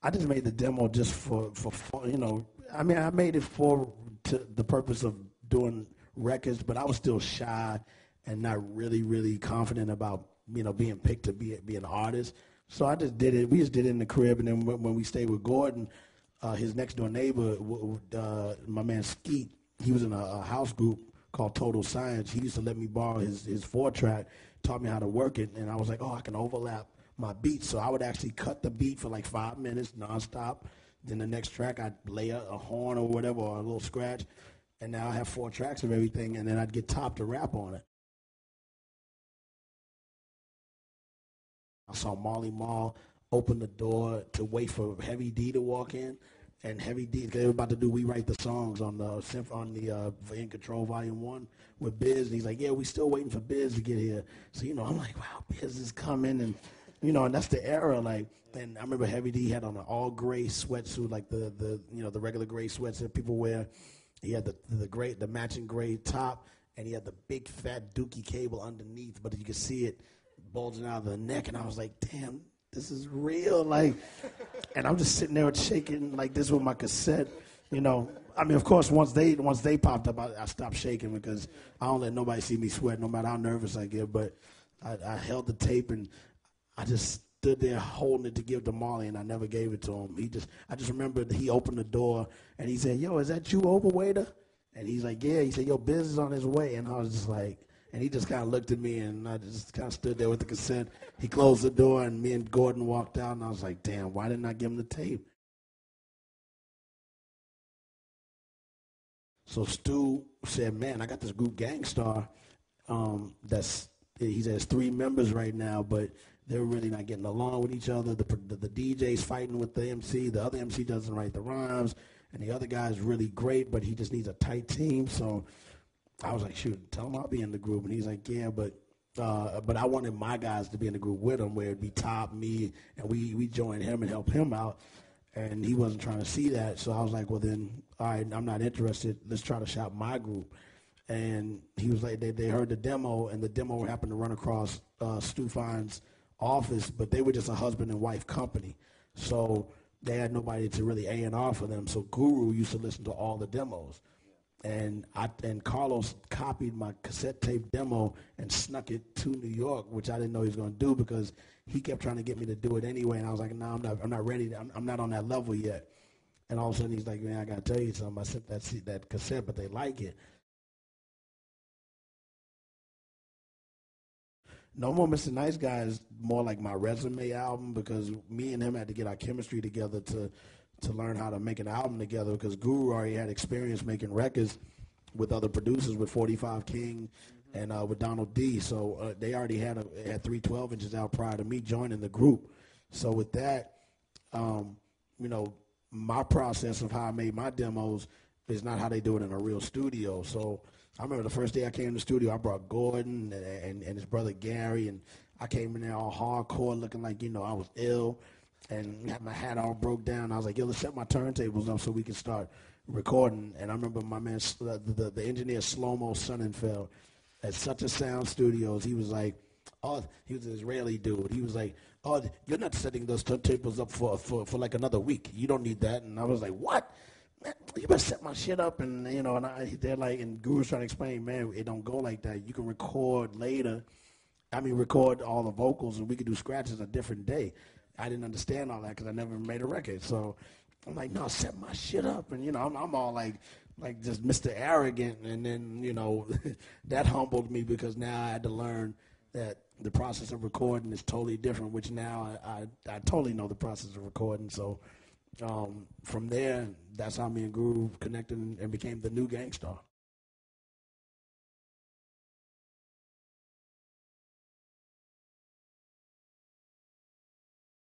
I just made the demo just for fun, you know. I mean, I made it for to the purpose of doing records, but I was still shy and not really confident about being picked to be an artist. So I just did it. We just did it in the crib, and then when we stayed with Gordon, his next door neighbor, my man Skeet, he was in a house group called Total Science. He used to let me borrow his 4-track, taught me how to work it, and I was like, oh, I can overlap my beats. So I would actually cut the beat for like 5 minutes nonstop. Then the next track, I'd lay a horn or whatever, or a little scratch, and now I have 4 tracks of everything, and then I'd get Top to rap on it. I saw Marley Marl open the door to wait for Heavy D to walk in, and Heavy D, they were about to do "We Write the Songs" on the In Control Volume One with Biz, and he's like, "Yeah, we still waiting for Biz to get here." So I'm like, "Wow, Biz is coming," and and that's the era. Like, and I remember Heavy D had on an all gray sweatsuit, like the regular gray sweats that people wear. He had the matching gray top, and he had the big fat dookie cable underneath, but you could see it bulging out of the neck, and I was like, damn, this is real. Like, and I'm just sitting there shaking like this with my cassette. I mean, of course, once they popped up, I stopped shaking because I don't let nobody see me sweat, no matter how nervous I get. But I held the tape, and I just stood there holding it to give to Marley, and I never gave it to him. I just remember he opened the door, and he said, "Yo, is that you, overwaiter?" And he's like, "Yeah." He said, "Yo, Biz is on his way," and I was just like. And he just kind of looked at me, and I just kind of stood there with the cassette. He closed the door, and me and Gordon walked out, and I was like, damn, why didn't I give him the tape? So Stu said, man, I got this group Gangstarr. He says 3 members right now, but they're really not getting along with each other. The DJ's fighting with the MC. The other MC doesn't write the rhymes, and the other guy's really great, but he just needs a tight team. So I was like, shoot, tell him I'll be in the group. And he's like, yeah, but I wanted my guys to be in the group with him, where it'd be Top, me, and we join him and help him out. And he wasn't trying to see that, so I was like, well then, all right, I'm not interested. Let's try to shop my group. And he was like, they heard the demo, and the demo happened to run across Stu Fine's office, but they were just a husband and wife company. So they had nobody to really A&R for them. So Guru used to listen to all the demos. And Carlos copied my cassette tape demo and snuck it to New York, which I didn't know he was going to do because he kept trying to get me to do it anyway. And I was like, no, I'm not ready. I'm not on that level yet. And all of a sudden he's like, man, I got to tell you something. I sent that cassette, but they like it. No More Mr. Nice Guy is more like my resume album because me and him had to get our chemistry together to learn how to make an album together because Guru already had experience making records with other producers, with 45 King and with Donald D. So they already had 312 inches out prior to me joining the group. So with that, um, you know, my process of how I made my demos is not how they do it in a real studio. So I remember the first day I came to the studio, I brought Gordon and his brother Gary, and I came in there all hardcore looking like, I was ill and had my hat all broke down. I was like, yo, let's set my turntables up so we can start recording. And I remember my man, the engineer Slow-Mo Sonnenfeld at Such a Sound Studios, he was like, oh, he was an Israeli dude. He was like, oh, you're not setting those turntables up for like another week. You don't need that. And I was like, what? Man, you better set my shit up. And, they're like, and Guru's trying to explain, man, it don't go like that. You can record later. I mean, record all the vocals, and we could do scratches a different day. I didn't understand all that because I never made a record. So I'm like, no, set my shit up. And, I'm all like just Mr. Arrogant. And then, that humbled me because now I had to learn that the process of recording is totally different, which now I totally know the process of recording. So from there, that's how me and Guru connected and became the new Gangstarr.